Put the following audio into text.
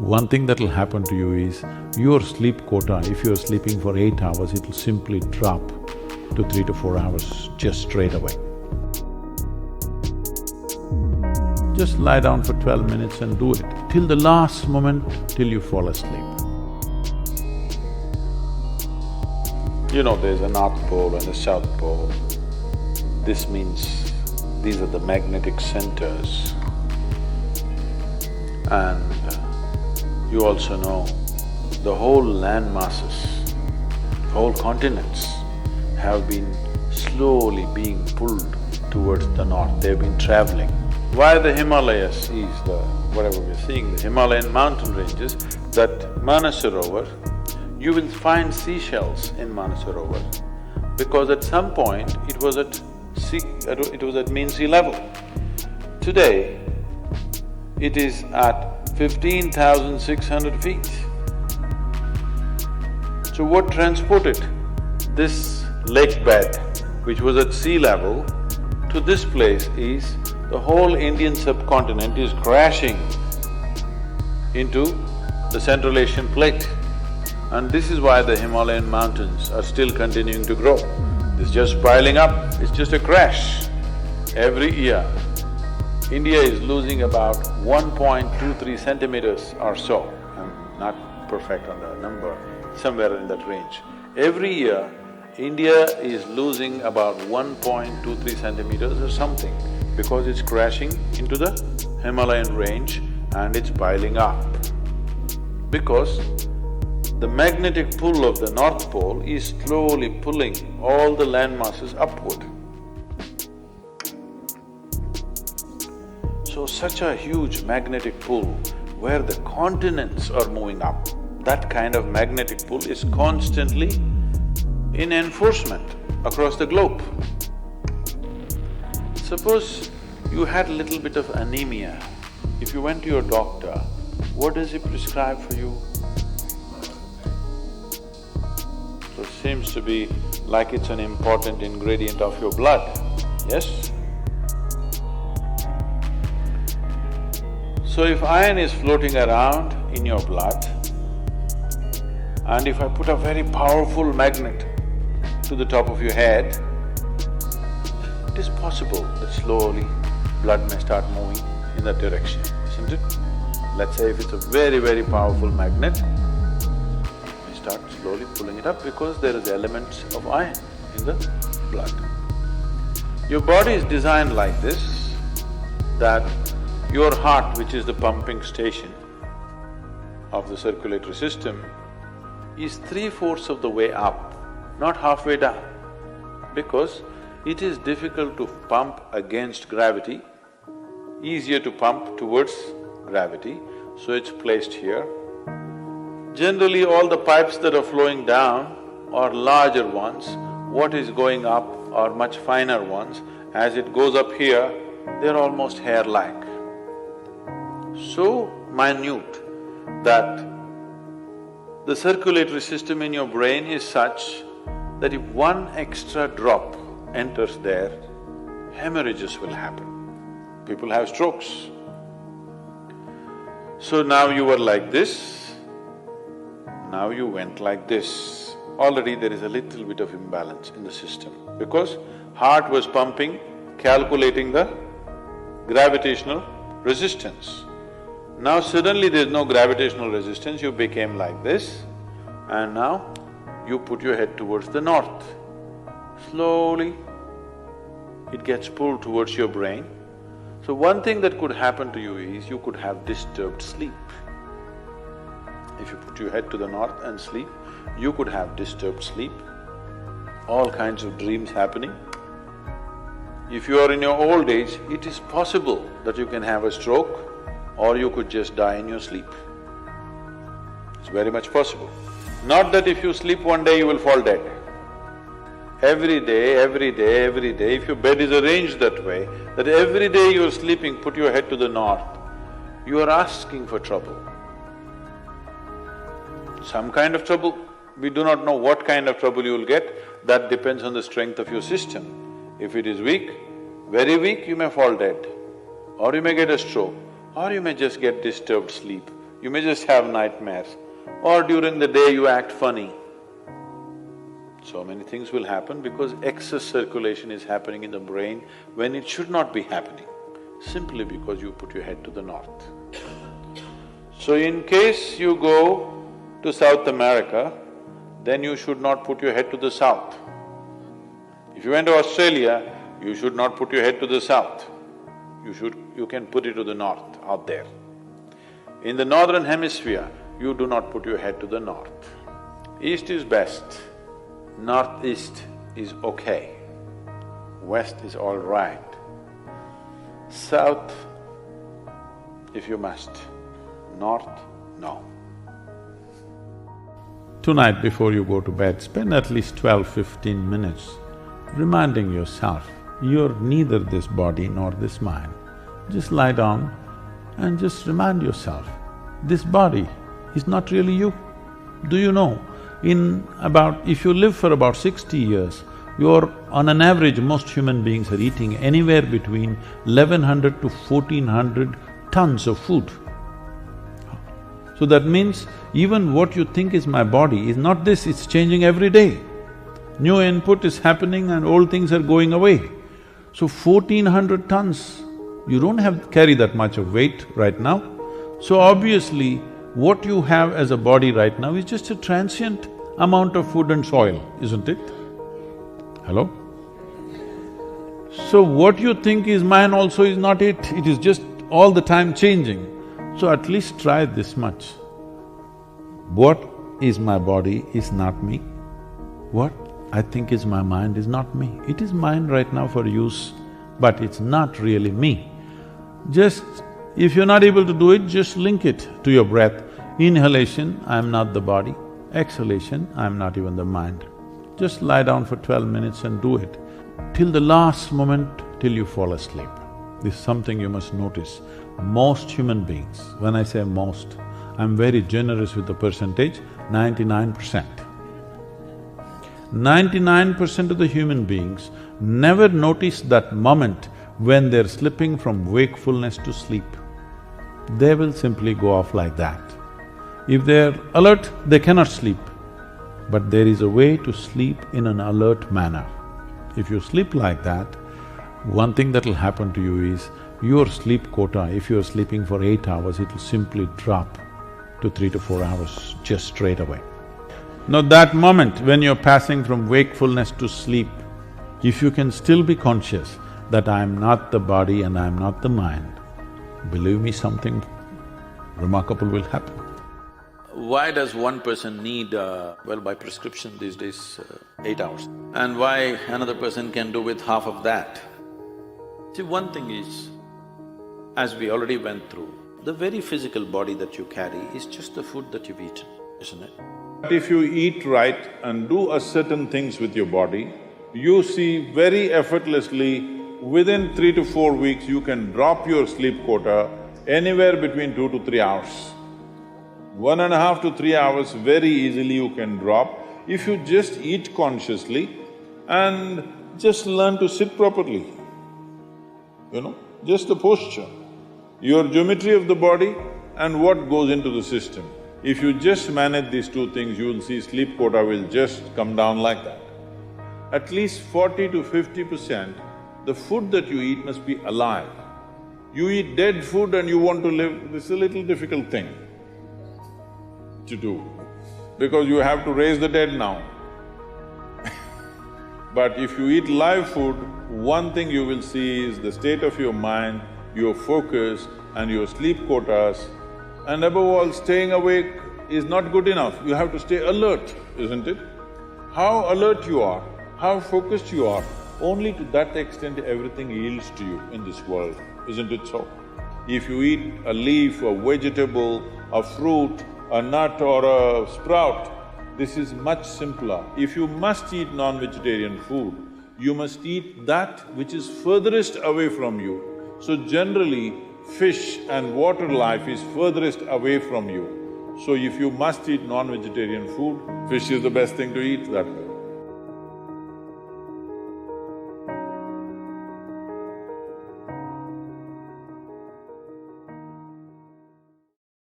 One thing that'll happen to you is, your sleep quota, if you're sleeping for 8 hours, it'll simply drop to 3 to 4 hours just straight away. Just lie down for 12 minutes and do it, till the last moment, till you fall asleep. You know, there's a North Pole and a South Pole. This means these are the magnetic centers. And you also know the whole land masses, whole continents have been slowly being pulled towards the north, they've been traveling. Why the Himalayas is the… whatever we're seeing, the Himalayan mountain ranges, that Manasarovar, you will find seashells in Manasarovar because at some point it was at mean sea level. Today, it is at 15,600 feet. So what transported this lake bed, which was at sea level, to this place is the whole Indian subcontinent is crashing into the Central Asian plate. And this is why the Himalayan mountains are still continuing to grow. It's just piling up, it's just a crash. Every year, India is losing about 1.23 centimeters or so. I'm not perfect on the number, somewhere in that range. Every year, India is losing about 1.23 centimeters or something because it's crashing into the Himalayan range and it's piling up. Because the magnetic pull of the North Pole is slowly pulling all the land masses upward. So such a huge magnetic pull where the continents are moving up, that kind of magnetic pull is constantly in enforcement across the globe. Suppose you had a little bit of anemia, if you went to your doctor, what does he prescribe for you? So it seems to be like it's an important ingredient of your blood, yes? So if iron is floating around in your blood, and if I put a very powerful magnet to the top of your head, it is possible that slowly blood may start moving in that direction, isn't it? Let's say if it's a very, very powerful magnet, we start slowly pulling it up because there is elements of iron in the blood. Your body is designed like this, that your heart, which is the pumping station of the circulatory system, is 3/4 of the way up, not halfway down, because it is difficult to pump against gravity, easier to pump towards gravity, so it's placed here. Generally, all the pipes that are flowing down are larger ones, what is going up are much finer ones. As it goes up here, they're almost hair-like. So minute that the circulatory system in your brain is such that if one extra drop enters there, hemorrhages will happen. People have strokes. So now you were like this, now you went like this. Already there is a little bit of imbalance in the system because heart was pumping, calculating the gravitational resistance. Now suddenly there's no gravitational resistance, you became like this, and now you put your head towards the north. Slowly, it gets pulled towards your brain. So one thing that could happen to you is you could have disturbed sleep. If you put your head to the north and sleep, you could have disturbed sleep, all kinds of dreams happening. If you are in your old age, it is possible that you can have a stroke or you could just die in your sleep. It's very much possible. Not that if you sleep one day you will fall dead. Every day, if your bed is arranged that way, that every day you're sleeping, put your head to the north, you are asking for trouble. Some kind of trouble, we do not know what kind of trouble you will get, that depends on the strength of your system. If it is weak, very weak, you may fall dead, or you may get a stroke, or you may just get disturbed sleep. you may just have nightmares, or during the day you act funny. So many things will happen because excess circulation is happening in the brain when it should not be happening, simply because you put your head to the north. So in case you go to South America, then you should not put your head to the south. If you went to Australia, you should not put your head to the south. You can put it to the north, out there. In the northern hemisphere, you do not put your head to the north. East is best, northeast is okay, west is all right. South, if you must, north, no. Tonight before you go to bed, spend at least 12–15 minutes reminding yourself, you're neither this body nor this mind. Just lie down and just remind yourself, this body is not really you. Do you know, if you live for about 60 years, you're… on an average, most human beings are eating anywhere between 1100 to 1400 tons of food. So that means even what you think is my body is not this, it's changing every day. New input is happening and old things are going away. So 1400 tons, you don't carry that much of weight right now. So obviously, what you have as a body right now is just a transient amount of food and soil, isn't it? Hello? So what you think is mine also is not it is just all the time changing. So at least try this much. What is my body is not me. What I think is my mind is not me. It is mine right now for use, but it's not really me. Just… if you're not able to do it, just link it to your breath. Inhalation, I'm not the body. Exhalation, I'm not even the mind. Just lie down for 12 minutes and do it till the last moment, till you fall asleep. This is something you must notice. Most human beings, when I say most, I'm very generous with the percentage, 99%. 99% of the human beings never notice that moment when they're slipping from wakefulness to sleep. They will simply go off like that. If they're alert, they cannot sleep. But there is a way to sleep in an alert manner. If you sleep like that, one thing that'll happen to you is, your sleep quota, if you're sleeping for 8 hours, it'll simply drop to 3 to 4 hours just straight away. Now that moment when you're passing from wakefulness to sleep, if you can still be conscious that I'm not the body and I'm not the mind, believe me, something remarkable will happen. Why does one person need, well, by prescription these days, 8 hours? And why another person can do with half of that? See, one thing is, as we already went through, the very physical body that you carry is just the food that you've eaten, isn't it? But if you eat right and do a certain things with your body, you see very effortlessly, within 3 to 4 weeks, you can drop your sleep quota anywhere between 2 to 3 hours. 1.5 to 3 hours very easily you can drop if you just eat consciously and just learn to sit properly, just the posture, your geometry of the body and what goes into the system. If you just manage these two things, you will see sleep quota will just come down like that. At least 40 to 50%, the food that you eat must be alive. You eat dead food and you want to live, this is a little difficult thing to do, because you have to raise the dead now. But if you eat live food, one thing you will see is the state of your mind, your focus and your sleep quotas, and above all, staying awake is not good enough, you have to stay alert, isn't it? How alert you are, how focused you are, only to that extent everything yields to you in this world, isn't it so? If you eat a leaf, a vegetable, a fruit, a nut or a sprout, this is much simpler. If you must eat non-vegetarian food, you must eat that which is furthest away from you. So generally, fish and water life is furthest away from you. So if you must eat non-vegetarian food, fish is the best thing to eat that way.